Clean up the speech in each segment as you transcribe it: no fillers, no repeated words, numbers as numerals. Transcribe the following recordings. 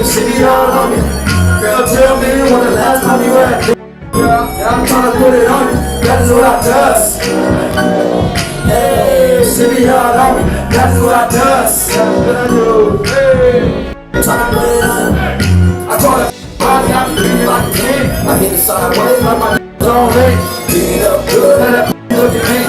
City all on me. Girl, tell me when the last time you had yeah, I'm tryna put it on you. That's what I does. Hey, city hard on me. That's what I does. That's what I do. Hey, tryna put it on you. I call it body, I be treated like a king. I hit it sideways like my on me. Beat it up good, let that look at me.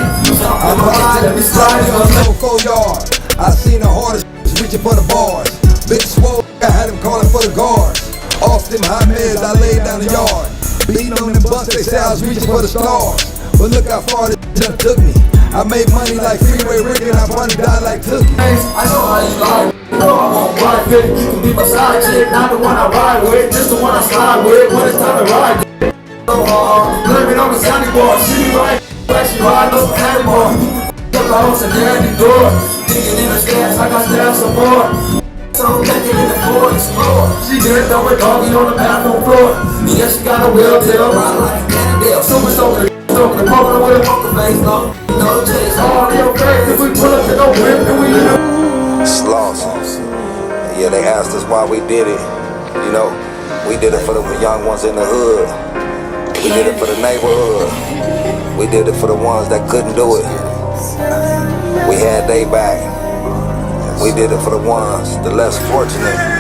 I'm hard, let me slide in my 4 yard. I seen the hardest reaching for the bars. Big swole, I had him calling for the guards. Off them high meds, I laid down the yard. Beating on them butts, they say I was reaching for the stars. But look how far this jump took me. I made money like Freeway Rick and I probably died like Tookie. I know how you lie. You know I won't ride fit. You can be my side chick, not the one I ride with, just the one I slide with when it's time to ride. So blame it on the sounding board. She right, like she ride no anymore. Up the house and down the door. Digging in the stairs like I stab some more. So naked in the floor, explore. She did throw a doggy on the bathroom floor. Yeah, she got a wheelchair, ride like a Cannondale. Super soaker, the poker with a poker face, no chase. All in your face, if we pull up to no whip, then we It's lost. Yeah, they asked us why we did it. You know, we did it for the young ones in the hood. We did it for the neighborhood. We did it for the ones that couldn't do it. We had they back. We did it for the ones, the less fortunate.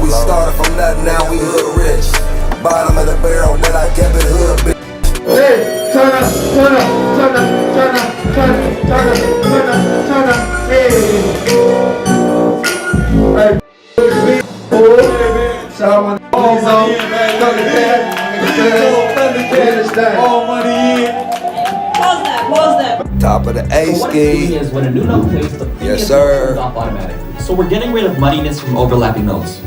We started from nothing, now we hood rich. Bottom of the barrel, then I kept it hood bitch. Hey, turn up, turn up, turn up, turn up, turn up, turn up, turn up, turn up, hey. Hey, someone all money in, man. All money in. Pause that. Top of the A So what it's doing ski. is when a new note plays, the previous Yes, note sir. turns off automatically. So we're getting rid of muddiness from overlapping notes.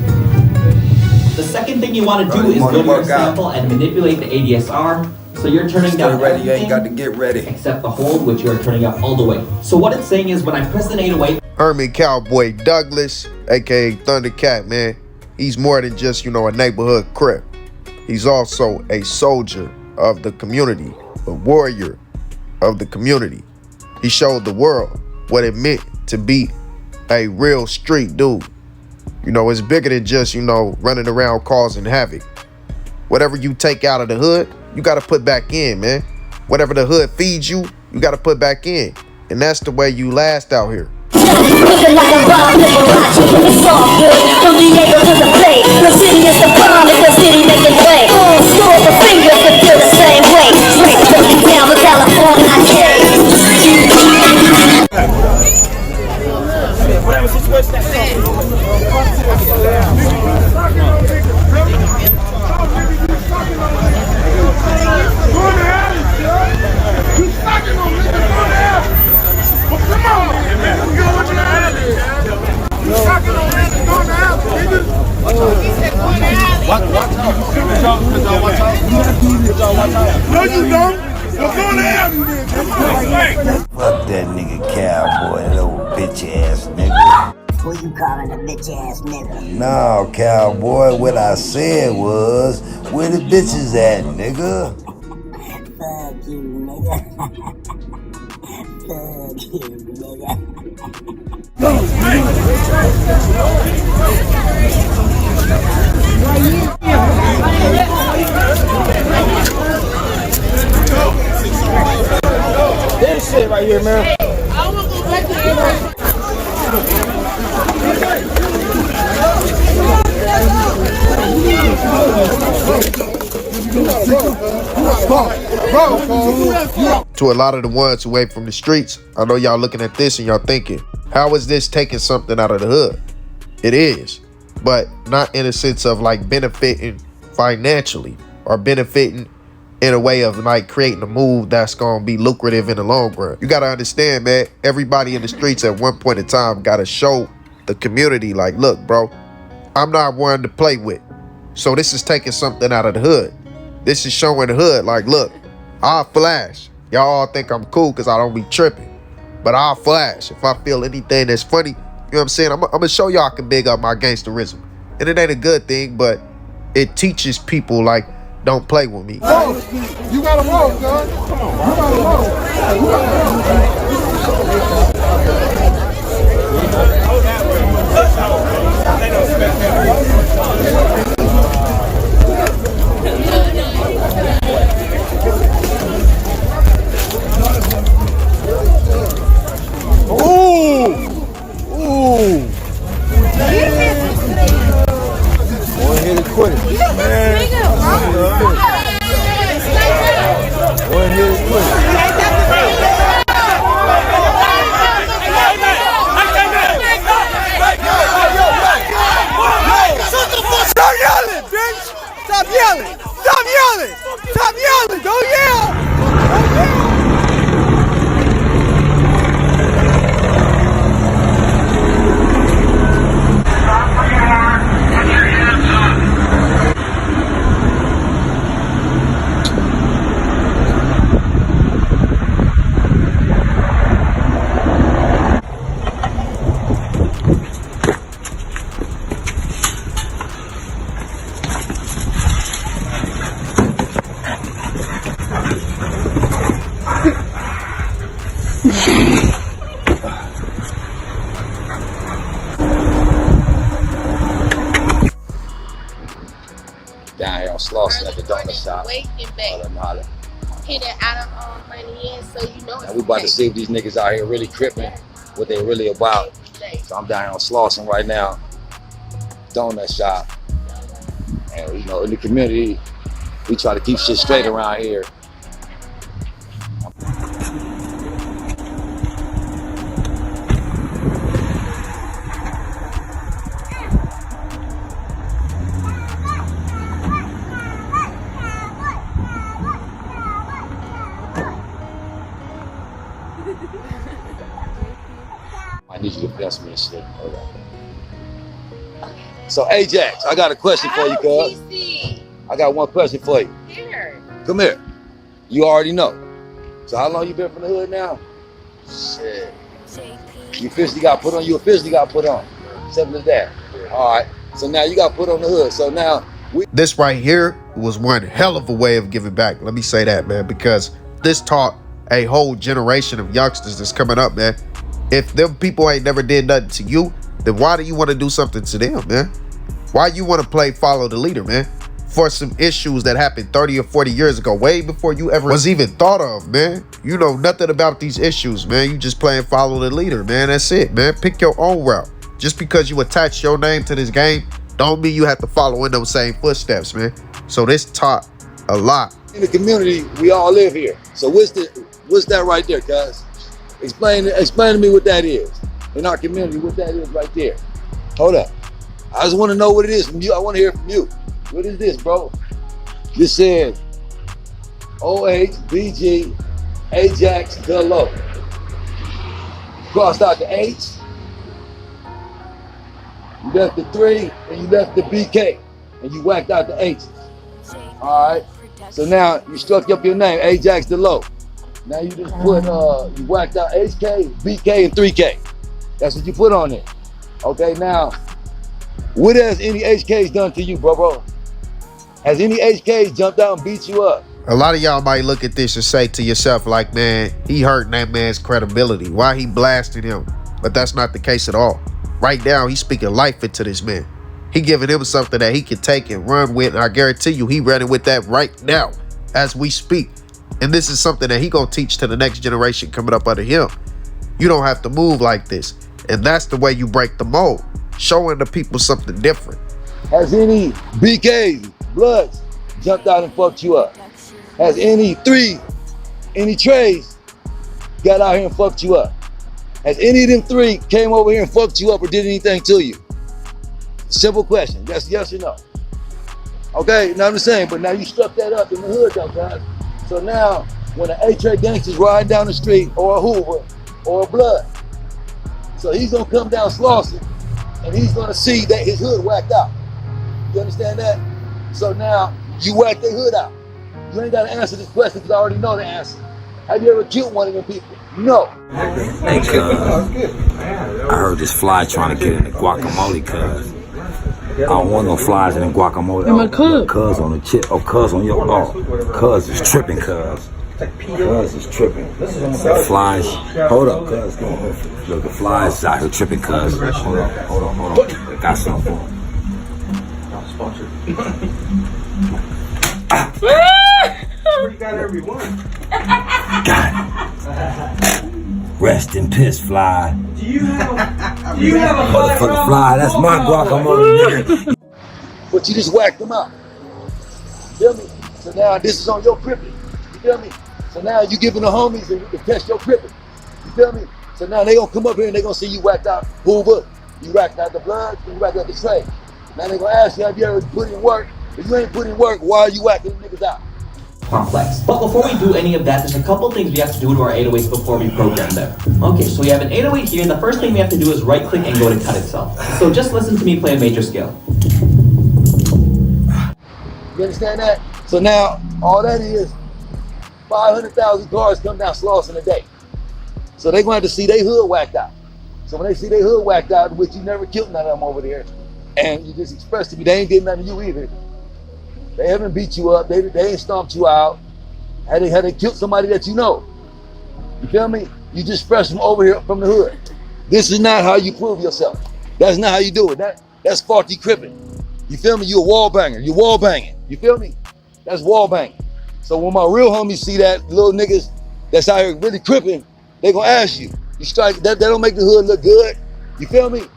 The second thing you want to do is go to your sample and manipulate the ADSR. So you're turning Stay down ready, you ain't got to everything get ready. except the hold, which you're turning up all the way. So what it's saying is when I press the 808, Herman Cowboy Douglas, aka Thundercat, man. He's more than just, a neighborhood crip. He's also a soldier of the community, a warrior of the community. He showed the world what it meant to be a real street dude. It's bigger than just, running around causing havoc. Whatever you take out of the hood, you got to put back in, man. Whatever the hood feeds you, you got to put back in. And that's the way you last out here. Looking like a bomb, nigga, watch it, it's all good. From Diego to the Bay, the city is the bomb, it's the city making play. Store the fingers that feel the same way. Straight from down to California, I say. Whatever situation that's no, you don't. We're going to have you then. Fuck that nigga Cowboy, that old bitch ass nigga. Who you calling a bitch ass nigga? No, Cowboy, what I said was, where the bitches at, nigga? Fuck you, nigga. Fuck you, nigga. This shit right here, man. I want to go back to To a lot of the ones who ain't from the streets, I know y'all looking at this and y'all thinking, how is this taking something out of the hood? It is, but not in a sense of like benefiting financially or benefiting in a way of like creating a move that's gonna be lucrative in the long run. You gotta understand, man, everybody in the streets at one point in time gotta show the community like, look, bro, I'm not one to play with. So this is taking something out of the hood. This is showing the hood like, look, I'll flash. Y'all all think I'm cool because I don't be tripping. But I'll flash. If I feel anything that's funny, you know what I'm saying? I'm going to show y'all I can big up my gangsterism. And it ain't a good thing, but it teaches people like, don't play with me. Oh, you gotta roll, son. Come on, you gotta roll. Ooh! Ooh! One hit it quick. One hit it quick. Stop yelling, bitch! Stop yelling! Stop yelling! Stop yelling! Don't yell! Don't yell! Down here on Slauson at the donut shop. Wait and back. Hit it out of money in, so you know it's And we about to see if these niggas out here really crippin', what they really about. So I'm down here on Slauson right now, donut shop. And you know, in the community, we try to keep shit straight around here. I need you to bless me and shit. Hold on. So Ajax, I got a question for you, cuz. I got one question for you. Here. Come here. You already know. So how long you been from the hood now? Shit. You officially got put on. You officially got put on. Simple as that. All right. So now you got put on the hood. So now this right here was one hell of a way of giving back. Let me say that, man, because this taught a whole generation of youngsters that's coming up, man. If them people ain't never did nothing to you, then why do you want to do something to them, man? Why you want to play follow the leader, man? For some issues that happened 30 or 40 years ago, way before you ever was even thought of, man. You know nothing about these issues, man. You just playing follow the leader, man. That's it, man. Pick your own route. Just because you attach your name to this game, don't mean you have to follow in those same footsteps, man. So this taught a lot. in the community, we all live here. So what's that right there, guys? Explain to me what that is. In our community, what that is right there. Hold up. I just want to know what it is from you. I want to hear from you. What is this, bro? This said OHBG Ajax the Low. Crossed out the H. You left the 3 and you left the BK. And you whacked out the H. Alright. So now you struck up your name, Ajax the Low. Now you just put you whacked out HK, BK, and 3K. That's what you put on it. Okay, now what has any HKs done to you, bro? Has any HKs jumped out and beat you up? A lot of y'all might look at this and say to yourself like, man, he hurting that man's credibility. Why he blasting him? But that's not the case at all. Right now, he's speaking life into this man. He giving him something that he can take and run with. And I guarantee you, he running with that right now as we speak. And this is something that he gonna teach to the next generation coming up under him. You don't have to move like this. And that's the way you break the mold. Showing the people something different. Has any BKs, Bloods, jumped out and fucked you up? Has any Trays got out here and fucked you up? Has any of them 3 came over here and fucked you up or did anything to you? Simple question. Yes or no? Okay, now I'm just saying, but now you struck that up in the hood though, guys. So now, when an A-Tray gangster's riding down the street, or a Hoover, or a Blood, so he's gonna come down Slauson, and he's gonna see that his hood whacked out. You understand that? So now you whack their hood out. You ain't gotta answer this question because I already know the answer. Have you ever killed one of them people? No. Hey, cuz, I heard this fly trying to get in the guacamole, cuz. I don't want no flies in the guacamole. Oh, cuz on the chip. Oh, cuz on your. Oh, cuz is tripping, cuz. Cuz is tripping. The flies. Hold up, cuz. Look, the flies out here tripping, cuz. Hold on. I got something for him. You got everyone. Got it. Rest in piss, fly. Do you have a Motherfucker fly, that's my guacamole, nigga. But you just whacked them out. You feel me? So now this is on your crippin'. You feel me? So now you giving the homies and to test your crippin'. You feel me? So now they gonna come up here and they gonna see you whacked out Hoover, you whacked out the blood, you whacked out the tray. Now they gonna ask you, have you ever put in work? If you ain't put in work, why are you whacking them niggas out? Complex. But before we do any of that, there's a couple things we have to do to our 808s before we program them. Okay, so we have an 808 here, and the first thing we have to do is right click and go to cut itself. So just listen to me play a major scale. You understand that? So now all that is 500,000 cars come down Slauson a day. So they gonna have to see their hood whacked out. So when they see their hood whacked out, which you never killed none of them over there, and you just expressed to me they ain't did nothing to you either. They haven't beat you up. They ain't stomped you out. Had they killed somebody that you know. You feel me? You just fresh from over here from the hood. This is not how you prove yourself. That's not how you do it. That's faulty crippin'. You feel me? You a wall banger. You wall banging. You feel me? That's wall banging. So when my real homies see that, little niggas that's out here really crippin', they gonna ask you. You strike that don't make the hood look good. You feel me?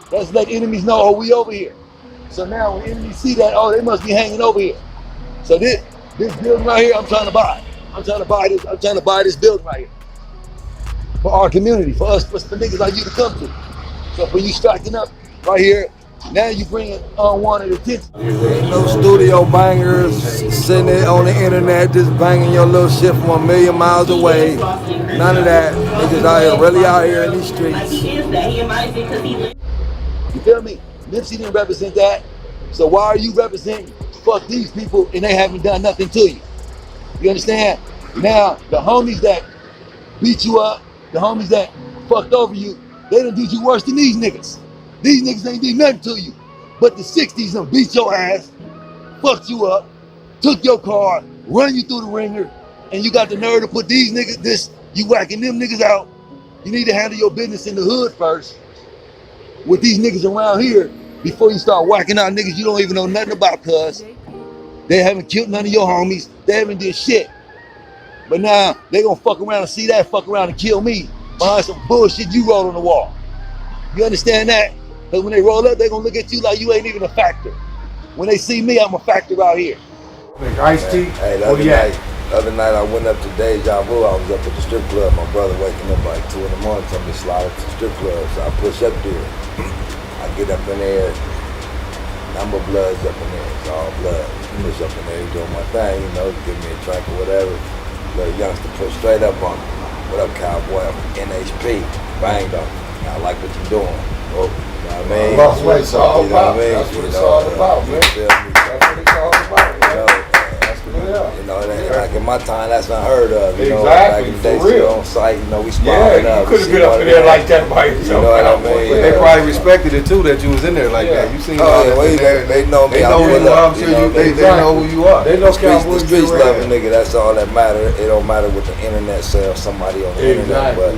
That's let enemies know, oh, we over here. So now when enemies see that, oh, they must be hanging over here. So this building right here, I'm trying to buy. I'm trying to buy this building right here. For our community, for us, for niggas like you to come to. So for you striking up right here, now you bringing unwanted attention. Ain't no studio bangers sitting there on the internet just banging your little shit from 1,000,000 miles away. None of that. They just out here, really out here in these streets. You feel me? Nipsey didn't represent that. So why are you representing fuck these people and they haven't done nothing to you? You understand? Now, the homies that beat you up, the homies that fucked over you, they done did you worse than these niggas. These niggas ain't did nothing to you. But the 60s done beat your ass, fucked you up, took your car, run you through the ringer, and you got the nerve to put these niggas, you whacking them niggas out. You need to handle your business in the hood first with these niggas around here before you start whacking out niggas you don't even know nothing about, cuz. They haven't killed none of your homies. They haven't did shit. But now they gonna fuck around and see that, fuck around and kill me behind some bullshit you wrote on the wall. You understand that? Because when they roll up, they gonna look at you like you ain't even a factor. When they see me, I'm a factor out here. Iced tea? Hey, the other night I went up to Deja Vu. I was up at the strip club. My brother waking up like 2 in the morning, told me to slide up to the strip club. So I push up there. I get up in there. Number bloods up in there. It's all blood. Push up in there, doing my thing, you know, give me a drink or whatever. Little youngster push straight up on me. What up, Cowboy? I'm from NHP. Banged on me. I like what you're doing. Oh, you know what I mean? That's what it's all about. That's what it's all about, man. That's what it's all about. You know, like in my time, that's unheard of. You know, exactly, back in the day, for real. on site, you know, we sparring up. You couldn't get up in there like that by yourself. You know what I mean? But they probably respected it too that you was in there like that. You seen they know me. They know who you are. I'm sure they know who you are. They know the streets loving nigga. That's all that matter. It don't matter what the internet says. Somebody on the internet, but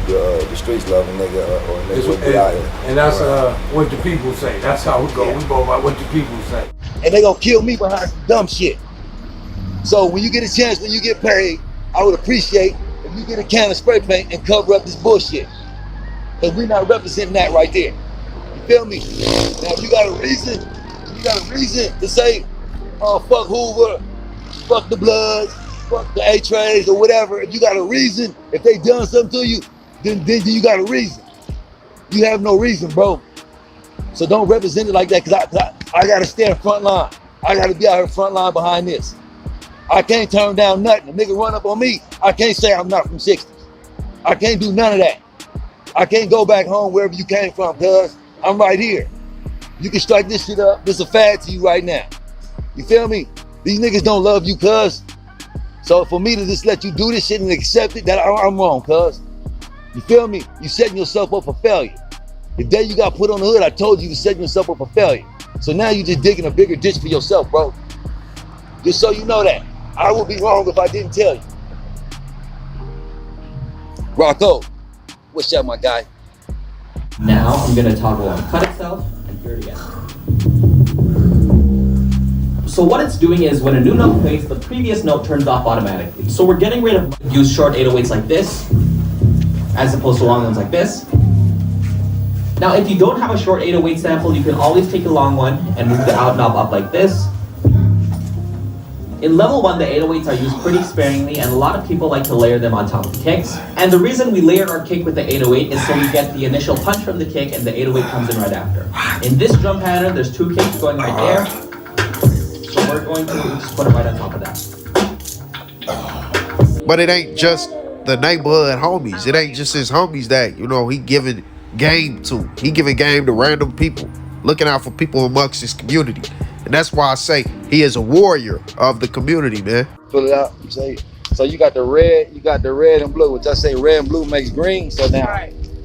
the streets loving nigga or nigga will be out here. And that's what the people say. That's how we go. We go by what the people say. And they gonna kill me behind some dumb shit. So when you get a chance, when you get paid, I would appreciate if you get a can of spray paint and cover up this bullshit. Because we're not representing that right there. You feel me? Now if you got a reason to say, oh, fuck Hoover, fuck the Bloods, fuck the A-Trays or whatever, if you got a reason, if they done something to you, then you got a reason. You have no reason, bro. So don't represent it like that, because I got to stand front line. I got to be out here front line behind this. I can't turn down nothing. A nigga run up on me, I can't say I'm not from 60s. I can't do none of that. I can't go back home wherever you came from, cuz. I'm right here. You can strike this shit up. This a fad to you right now. You feel me? These niggas don't love you, cuz. So for me to just let you do this shit and accept it, that I'm wrong, cuz. You feel me? You setting yourself up for failure. The day you got put on the hood, I told you setting yourself up for failure. So now you just digging a bigger ditch for yourself, bro. Just so you know that. I would be wrong if I didn't tell you. Rocco, what's up, my guy? Now I'm gonna toggle on cut itself and hear it again. So what it's doing is when a new note plays, the previous note turns off automatically. So we're getting rid of use short 808s like this, as opposed to long ones like this. Now if you don't have a short 808 sample, you can always take a long one and move the out knob up like this. In level 1, the 808s are used pretty sparingly, and a lot of people like to layer them on top of kicks. And the reason we layer our kick with the 808 is so we get the initial punch from the kick and the 808 comes in right after. In this drum pattern, there's 2 kicks going right there. So we're going to just put it right on top of that. But it ain't just the neighborhood homies. It ain't just his homies that, you know, he giving game to. He giving game to random people, looking out for people amongst his community. And that's why I say he is a warrior of the community, man. Fill it out. So you got the red and blue, which I say red and blue makes green. So now,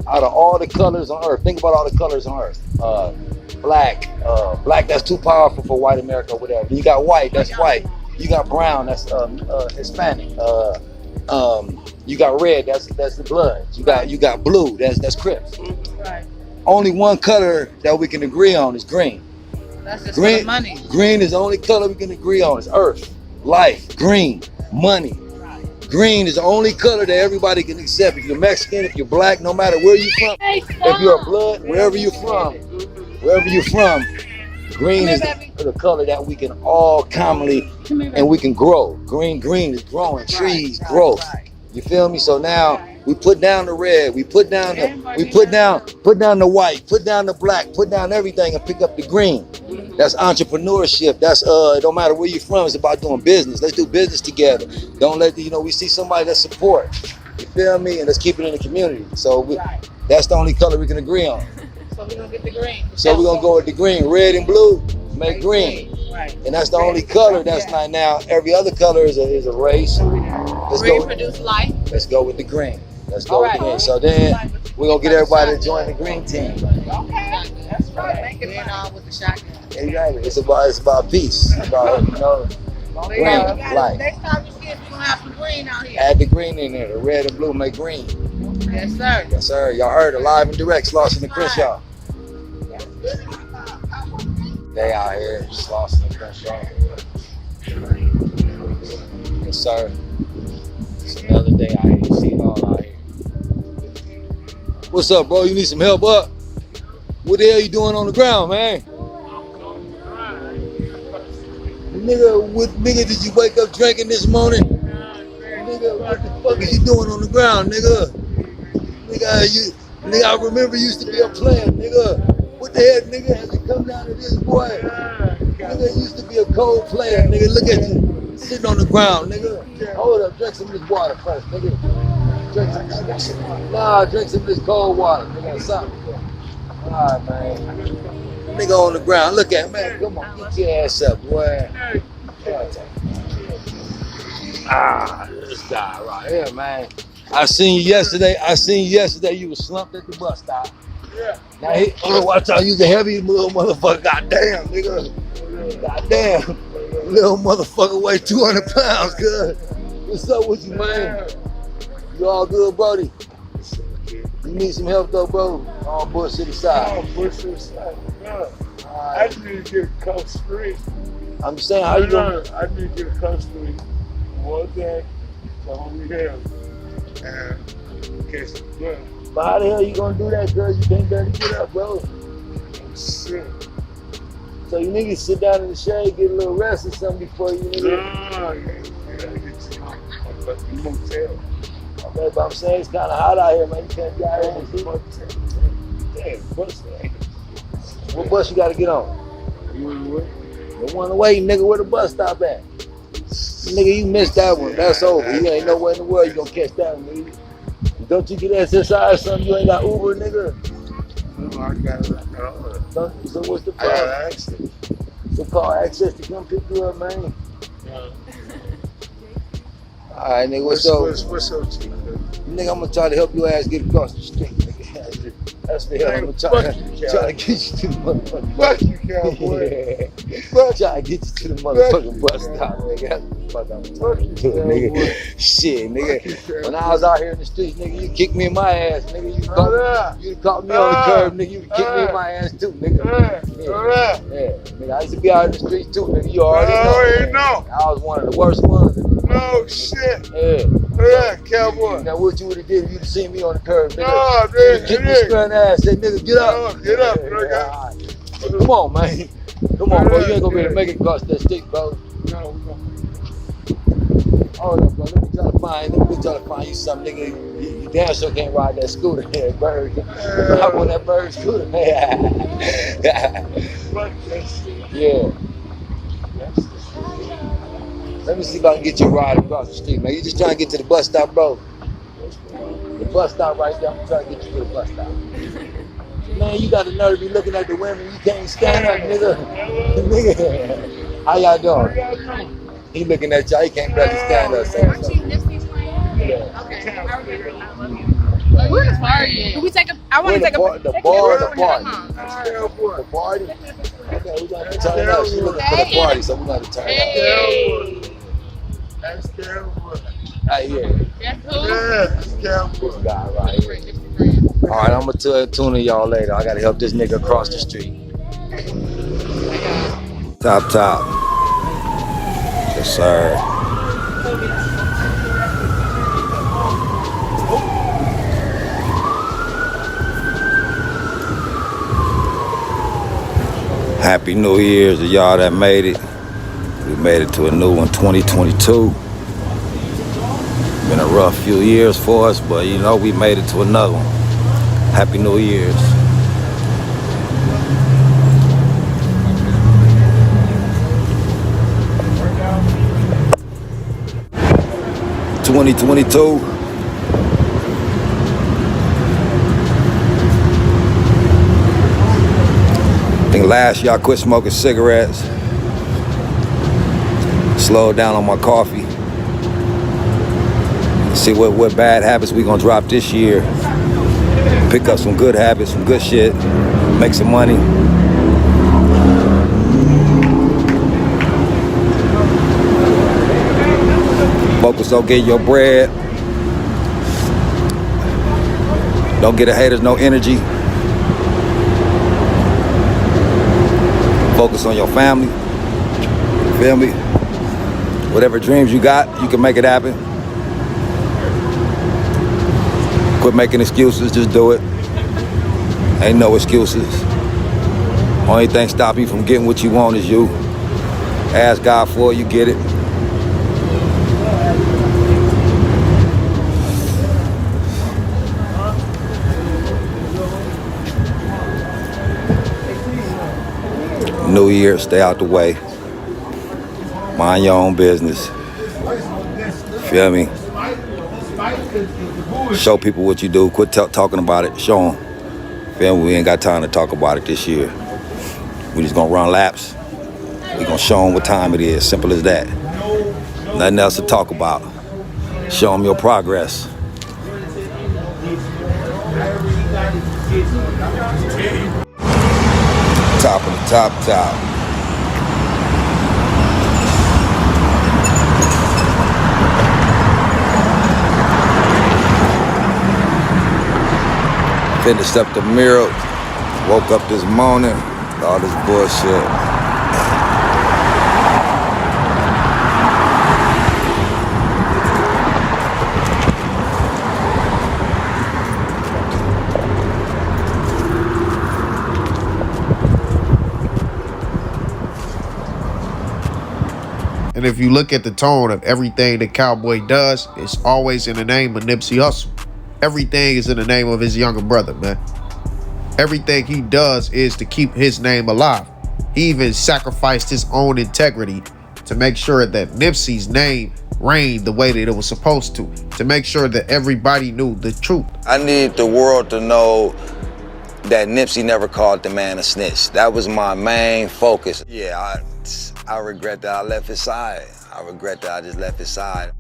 out of all the colors on earth, think about all the colors on earth. Black, that's too powerful for white America or whatever. You got white, that's white. You got brown, that's Hispanic. You got red, that's the Bloods. You got blue, that's Crips. Right. Only one color that we can agree on is green. That's just Green, for the money. Green is the only color we can agree on. It's earth, life, green, money. Green is the only color that everybody can accept. If you're Mexican, if you're black, no matter where you're from, if you're a blood, wherever you're from, green is the color that we can all commonly and we can grow. Green is growing, trees, growth. You feel me? So now we put down the red, we put down the white, put down the black, put down everything and pick up the green. That's entrepreneurship. That's it don't matter where you're from, it's about doing business. Let's do business together. Don't let we see somebody that support. You feel me? And let's keep it in the community. So that's the only color we can agree on. So we're gonna get the green. So we're gonna go with the green. Red and blue make green. Right. And that's the only color that's not now. Every other color is a race. Green produce life. Let's go with the green. Let's go with the green. So then we're gonna get everybody to join the green team. Okay. That's right. Make it on with the shotgun. Exactly. It's about peace. It's about green, life. Next time you see us, we're gonna have some green out here. Add the green in there. The red and blue make green. Yes, sir. Yes, sir. Y'all heard it live and direct. Slauson and Crenshaw. They out here, Slauson and Crenshaw. Yes, sir. It's another day out here. You see it all out here. What's up, bro? You need some help up? What the hell you doing on the ground, man? Nigga, did you wake up drinking this morning? Nigga, what the fuck is you doing on the ground, nigga? Nigga, I remember you used to be a player, nigga. What the hell, nigga, has it come down to this, boy? Nigga, you used to be a cold player, nigga. Look at you, sitting on the ground, nigga. Hold up, drink some of this water first, nigga. Drink some of this cold water, nigga, something. All right, man. Nigga on the ground, look at man. Come on, get your ass up, boy. This guy right here, man. I seen you yesterday. You was slumped at the bus stop. Yeah. Now watch out, you the heavy little motherfucker. Goddamn, nigga. Goddamn. Little motherfucker weigh 200 pounds, good. What's up with you, man? You all good, Brody? You need some help though, bro? On Bush City side. On Bush City side. No. I just need to get across the street. I'm just saying, how you doing? I need to get across the street one day to Holy Hill and catch the bus. But how the hell you gonna do that, girl? You can't barely get up, bro. I'm sick. So you niggas sit down in the shade, get a little rest or something before you niggas. No, yeah, get to the motel. Okay, but I'm saying it's kind of hot out here, man. You can't be out here in the heat. Damn, bus. What bus you gotta get on? The one away, nigga. Where the bus stop at? Nigga, you missed that one. That's over. You ain't nowhere in the world you gonna catch that one, nigga. Don't you get SSI or something? You ain't got Uber, nigga. I got it. So what's the I got problem? access. So call access to come pick you up, man. Alright, nigga, what's up? What's up, Chief? Nigga, I'm gonna try to help your ass get across the street, nigga. That's the hell I'm gonna try to get you to the motherfucking Fuck you, cowboy. Try to get you to the motherfucking bus stop, nigga. That's what the fuck I'm trying to do, nigga. Shit, nigga. When I was out here in the streets, nigga, you kicked me in my ass, nigga. You caught me on the curb, nigga. You kicked me in my ass too, nigga. Yeah, nigga. I used to be out in the streets too, nigga. You already know. I was one of the worst ones. No shit. Yeah. Cowboy. Now what you would have did if you'd have seen me on the curb, nigga? No, man. Kick me square in the ass, say, nigga, get up. No, get up, nigga. Right. Come on, man. Come on, bro. You ain't gonna be able to make it across that street, bro. No. Hold up, bro. Let me try to find you something, nigga. You damn sure can't ride that scooter here, bird. Hop on that bird scooter. Fuck that shit. Yeah. Let me see if I can get you a ride across the street, man. You just trying to get to the bus stop, bro? The bus stop right there. I'm trying to get you to the bus stop. Man, you got the nerve to be looking at the women. You can't stand up, nigga. Nigga. How y'all doing? He looking at y'all. He can't barely stand up. Aren't you Nipsey's friend? Yeah. Okay. I remember. I love you. Where's the party? Can we take a? I want to take a. The bar, the party. Cowboy. The party? Okay, we got to turn up. She looking for the party, so we got to turn up. That's Cowboy. Right here. That's who? Yeah, that's Cowboy. This guy right here. All right, I'm gonna tune to y'all later. I gotta help this nigga across the street. Top. Yes, sir. Happy New Year's to y'all that made it. We made it to a new one, 2022. Been a rough few years for us, but you know, we made it to another one. Happy New Year's. (2022) I think last year I quit smoking cigarettes. Slowed down on my coffee. See what bad habits we gonna drop this year. Pick up some good habits, some good shit. Make some money. Focus on getting your bread. Don't get the haters no energy. Focus on your family. Feel me? Whatever dreams you got, you can make it happen. Quit making excuses, just do it. Ain't no excuses. Only thing stopping you from getting what you want is you. Ask God for it, you get it. New Year, stay out the way. Mind your own business. Feel me? Show people what you do. Quit talking about it. Show them. Feel me? We ain't got time to talk about it this year. We just gonna run laps. We gonna show them what time it is. Simple as that. Nothing else to talk about. Show them your progress. Top of the top. Finished up the mirror. Woke up this morning. All this bullshit. And if you look at the tone of everything that Cowboy does, it's always in the name of Nipsey Hussle. Everything is in the name of his younger brother, man. Everything he does is to keep his name alive. He even sacrificed his own integrity to make sure that Nipsey's name reigned the way that it was supposed to make sure that everybody knew the truth. I need the world to know that Nipsey never called the man a snitch. That was my main focus. Yeah, I regret that I left his side. I regret that I just left his side.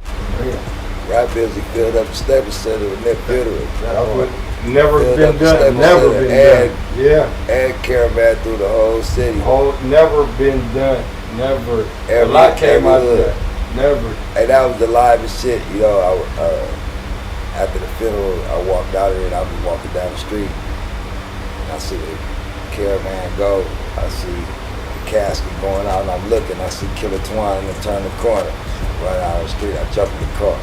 Rap busy filled up the Staples Center with Nip Bittery. Never been done. Never been done. Yeah. And caravan through the whole city. Never been done. Never. A lot came out of that. Never. And that was the livest shit. You know, after the funeral, I walked out of there and I was walking down the street. And I see the caravan go. I see the casket going out and I'm looking. I see Killer Twine and turn the corner. Right out of the street. I jumped in the car.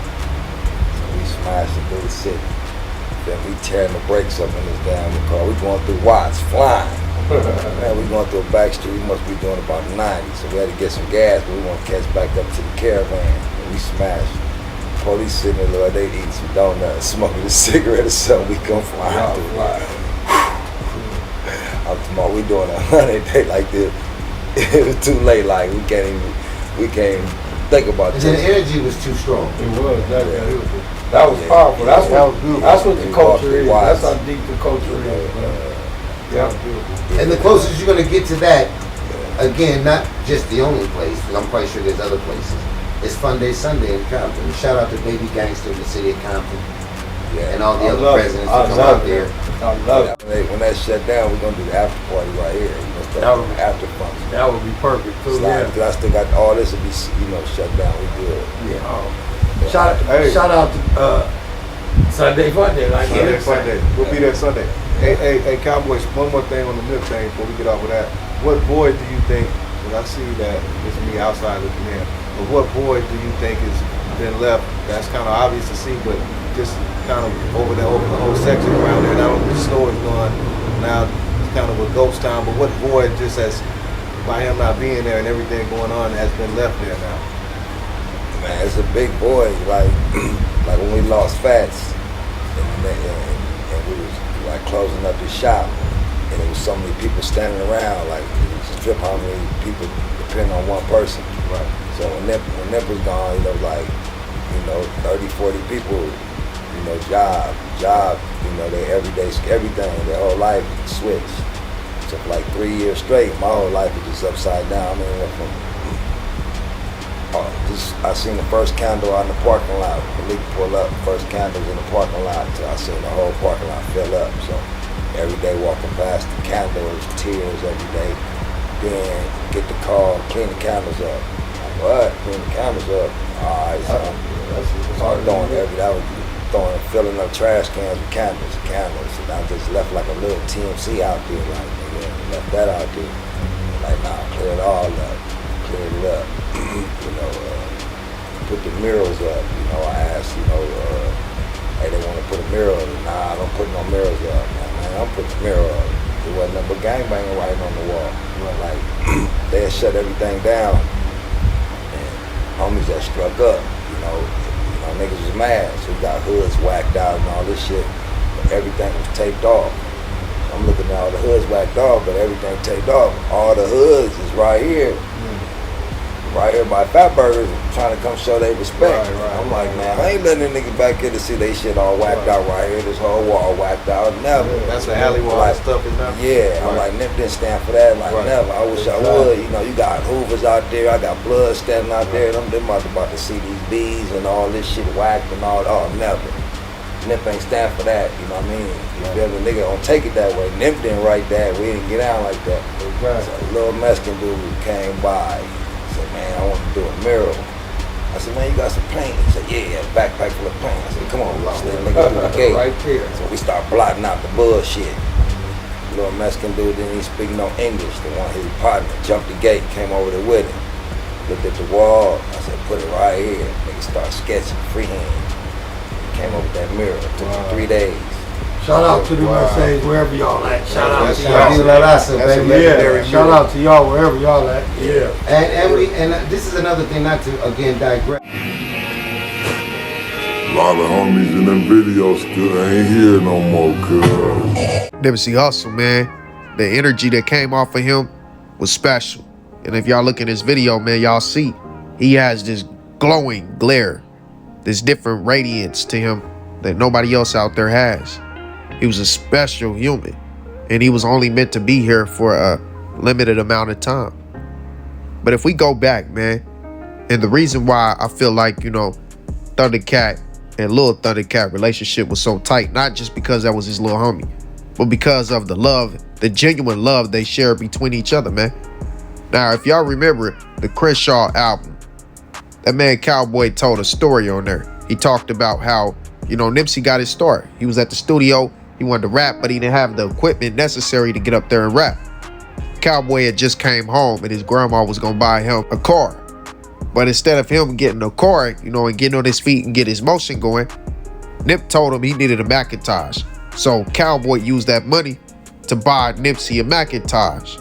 So we smashed it through the city. Then we tearing the brakes up in this damn car. We going through Watts, flying. Man, we going through a back street. We must be doing about 90. So we had to get some gas, but we want to catch back up to the caravan. And we smashed. Police sitting there, Lord, they eating some donuts, smoking a cigarette or something. We come flying through. I'm tomorrow, we doing 100 day like this. It was too late. Like we can't even think about this. And the energy was too strong. It was. That was powerful. That's what the culture is. That's how deep the culture is. Yeah. And the closest you're going to get to that, again, not just the only place, because I'm quite sure there's other places, it's Fun Day Sunday in Compton. Shout out to Baby Gangster in the city of Compton. Yeah. And all the other presidents that come out there. I love it. When that shut down, we're going to do the after party right here. That would be after function. That would be perfect too. Because I still got all this to be, shut down. We good. Yeah. Shout out to Sunday Fun Day. Sunday Fun Day. We'll be there Sunday. Hey, Cowboys. One more thing on the Nip thing before we get off of that. What void do you think? Because I see that it's me outside looking in. But what void do you think has been left? That's kind of obvious to see, but just kind of over the whole section around there. Now the store is gone. Now it's kind of a ghost town. But what void just as by him not being there and everything going on has been left there now? Man, it's a big void. Like when we lost Fats, and we was like closing up the shop, and there was so many people standing around. Like it was a trip how many people depend on one person. Right. So when Nip was gone, 30, 40 people, job, their everyday, everything, their whole life switched. So for like 3 years straight, my whole life was just upside down. I mean, went from I seen the first candle on the parking lot. The leak pull up, first candles in the parking lot till I seen the whole parking lot fill up. So every day walking past the candles, tears every day. Then get the call, clean the candles up. Like, what? Clean the candles up. Alright, so I was filling up trash cans with candles. And I just left like a little TMC out there, left that out there. Like, nah, clear it all up. Cleared it up. Put the murals up. I asked, hey, they want to put a mural up. Nah, I don't put no murals up. Man, I don't put the mural up. It wasn't nothing but gangbanging writing on the wall. Like, they had shut everything down. And homies that struck up, niggas was mad. So we got hoods whacked out and all this shit. But everything was taped off. I'm looking at all the hoods whacked off, but everything taped off. All the hoods is right here. Right here by Fat Burgers, trying to come show their respect. I'm like, man, I ain't letting them niggas back here to see they shit all whacked out right here. This whole wall whacked out. Never. That's the alley wall and stuff is now. Yeah, I'm like, Nip didn't stand for that. Like, never. I wish I would. You got Hoovers out there. I got blood standing out there. Them about to see these bees and all this shit whacked and all. Oh, never. Nip ain't stand for that. You know what I mean? If the nigga don't take it that way. Nip didn't write that. We didn't get out like that. So a little Mexican dude came by. Man, I want to do a mural. I said, man, you got some paint? He said, yeah, backpack full of paint. I said, come on, let's let nigga through the gate. Right there. So we start blotting out the bullshit. Little Mexican dude didn't even speak no English. The one his partner jumped the gate, came over there with him. Looked at the wall. I said, put it right here. Nigga start sketching freehand. Came up with that mural. It took him 3 days. Shout out to the Mercedes, wherever y'all at. Shout out to y'all. Shout out to y'all wherever y'all at. Yeah. And this is another thing, not to again digress. A lot of homies in them videos still ain't here no more, cuz. Nipsey Hussle, man, the energy that came off of him was special. And if y'all look in this video, man, y'all see he has this glowing glare, this different radiance to him that nobody else out there has. He was a special human. and he was only meant to be here for a limited amount of time. But if we go back, man, and the reason why I feel like, you know, Thundercat and Lil Thundercat relationship was so tight, not just because that was his little homie, but because of the love, the genuine love they shared between each other, man. Now, if y'all remember the Crenshaw album, that man Cowboy told a story on there. He talked about how, you know, Nipsey got his start. He was at the studio, he wanted to rap, but he didn't have the equipment necessary to get up there and rap. Cowboy had just came home and his grandma was gonna buy him a car. But instead of him getting a car, you know, and getting on his feet and get his motion going, Nip told him he needed a Macintosh. So Cowboy used that money to buy Nipsey a Macintosh.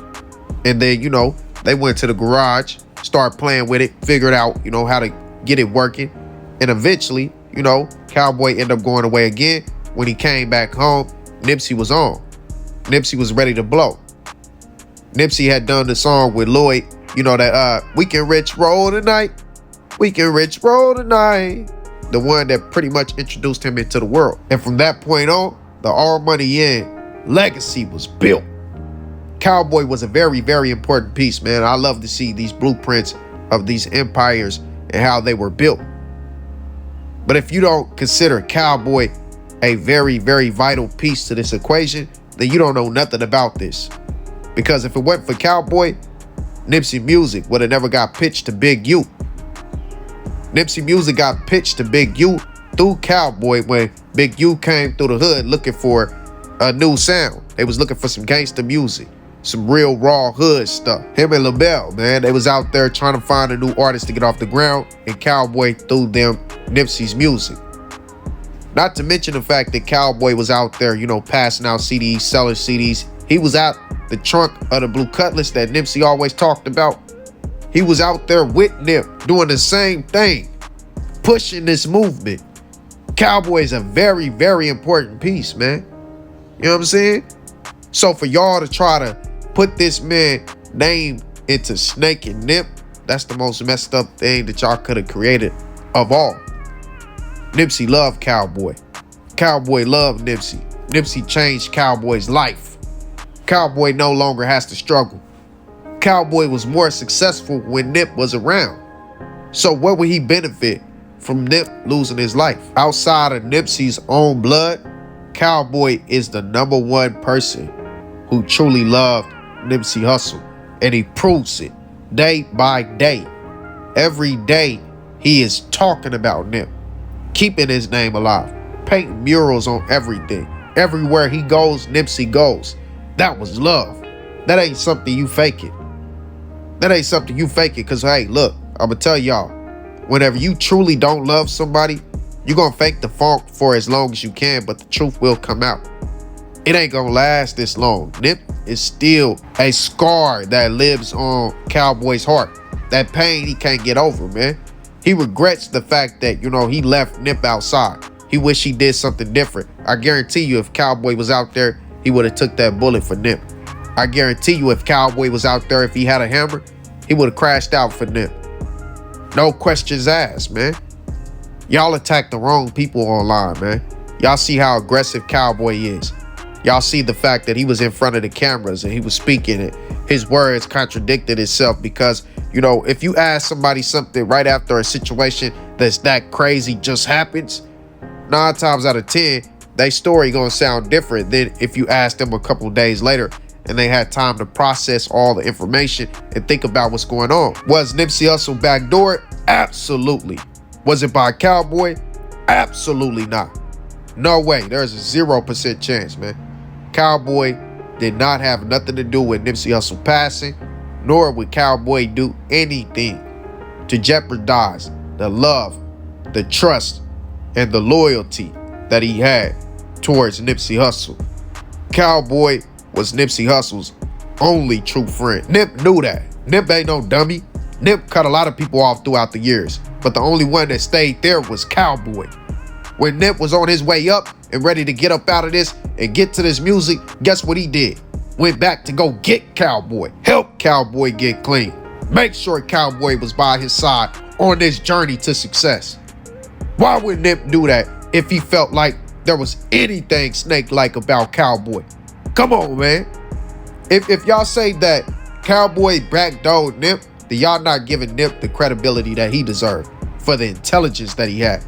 And then, you know, they went to the garage, started playing with it, figured out, you know, how to get it working. And eventually, you know, Cowboy ended up going away again. When he came back home, Nipsey was on. Nipsey was ready to blow. Nipsey had done the song with Lloyd, you know, that We Can Rich Roll Tonight. We Can Rich Roll Tonight. The one that pretty much introduced him into the world. And from that point on, the All Money In legacy was built. Cowboy was a very, very important piece, man. I love to see these blueprints of these empires and how they were built. But if you don't consider Cowboy a very, very vital piece to this equation, then you don't know nothing about this. Because if it wasn't for Cowboy, Nipsey music would have never got pitched to Big U. Nipsey music got pitched to Big U through Cowboy when Big U came through the hood looking for a new sound. They was looking for some gangster music, some real raw hood stuff. Him and LaBelle, man, they was out there trying to find a new artist to get off the ground, and Cowboy threw them Nipsey's music. Not to mention the fact that Cowboy was out there, you know, passing out CDs, selling CDs. He was out the trunk of the blue Cutlass that Nipsey always talked about. He was out there with Nip doing the same thing, pushing this movement. Cowboy is a very, very important piece, man. You know what I'm saying? So for y'all to try to put this man name into Snake and Nip, that's the most messed up thing that y'all could have created of all. Nipsey loved Cowboy. Cowboy loved Nipsey. Nipsey changed Cowboy's life. Cowboy no longer has to struggle. Cowboy was more successful when Nip was around. So what would he benefit from Nip losing his life? Outside of Nipsey's own blood, Cowboy is the #1 person who truly loved Nipsey Hussle. And he proves it day by day. Every day he is talking about Nip, keeping his name alive, painting murals on everything. Everywhere he goes, Nipsey goes. That was love. That ain't something you fake it. That ain't something you fake it, because, hey, look, I'm going to tell y'all, whenever you truly don't love somebody, you're going to fake the funk for as long as you can, but the truth will come out. It ain't going to last this long. Nip is still a scar that lives on Cowboy's heart. That pain he can't get over, man. He regrets the fact that, you know, he left Nip outside. He wish he did something different. I guarantee you if Cowboy was out there, he would have took that bullet for Nip. I guarantee you if Cowboy was out there, if he had a hammer, he would have crashed out for Nip. No questions asked, man. Y'all attack the wrong people online, man. Y'all see how aggressive Cowboy is. Y'all see the fact that he was in front of the cameras and he was speaking it. His words contradicted itself because, you know, if you ask somebody something right after a situation that's that crazy just happens, 9 times out of 10, their story gonna sound different than if you ask them a couple days later and they had time to process all the information and think about what's going on. Was Nipsey Hussle backdoored? Absolutely. Was it by Cowboy? Absolutely not. No way. There's a 0% chance, man. Cowboy did not have nothing to do with Nipsey Hussle passing, nor would Cowboy do anything to jeopardize the love, the trust, and the loyalty that he had towards Nipsey Hussle. Cowboy was Nipsey Hussle's only true friend. Nip knew that. Nip ain't no dummy. Nip cut a lot of people off throughout the years, but the only one that stayed there was Cowboy. When Nip was on his way up and ready to get up out of this and get to this music, guess what he did? Went back to go get Cowboy. Help Cowboy get clean. Make sure Cowboy was by his side on this journey to success. Why would Nip do that if he felt like there was anything snake-like about Cowboy? Come on, man. If y'all say that Cowboy backdoored Nip, then y'all not giving Nip the credibility that he deserved for the intelligence that he had.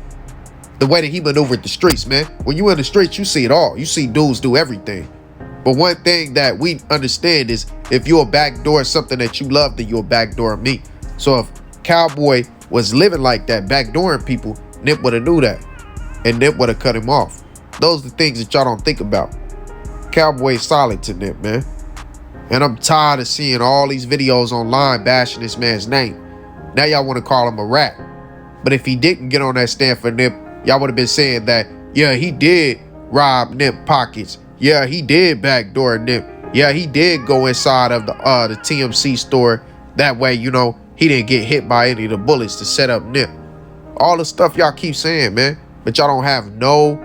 The way that he maneuvered the streets, man. When you in the streets, you see it all. You see dudes do everything. But one thing that we understand is if you'll backdoor something that you love, then you'll backdoor me. So if Cowboy was living like that, backdooring people, Nip would have knew that. And Nip would have cut him off. Those are the things that y'all don't think about. Cowboy's solid to Nip, man. And I'm tired of seeing all these videos online bashing this man's name. Now y'all want to call him a rat. But if he didn't get on that stand for Nip, y'all would have been saying that, yeah, he did rob Nip pockets. Yeah, he did backdoor Nip. Yeah, he did go inside of the TMC store. That way, you know, he didn't get hit by any of the bullets to set up Nip. All the stuff y'all keep saying, man. But y'all don't have no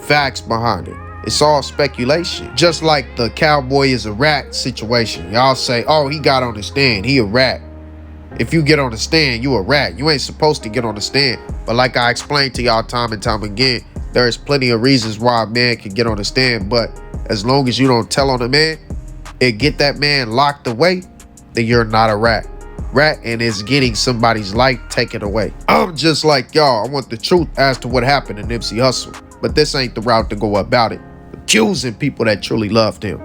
facts behind it. It's all speculation. Just like the Cowboy is a rat situation. Y'all say, oh, he got on the stand. He a rat. If you get on the stand, you a rat. You ain't supposed to get on the stand. But like I explained to y'all time and time again, there's plenty of reasons why a man can get on the stand. But as long as you don't tell on the man and get that man locked away, then you're not a rat. Rat and it's getting somebody's life taken away. I'm just like y'all. I want the truth as to what happened to Nipsey Hussle. But this ain't the route to go about it. Accusing people that truly loved him.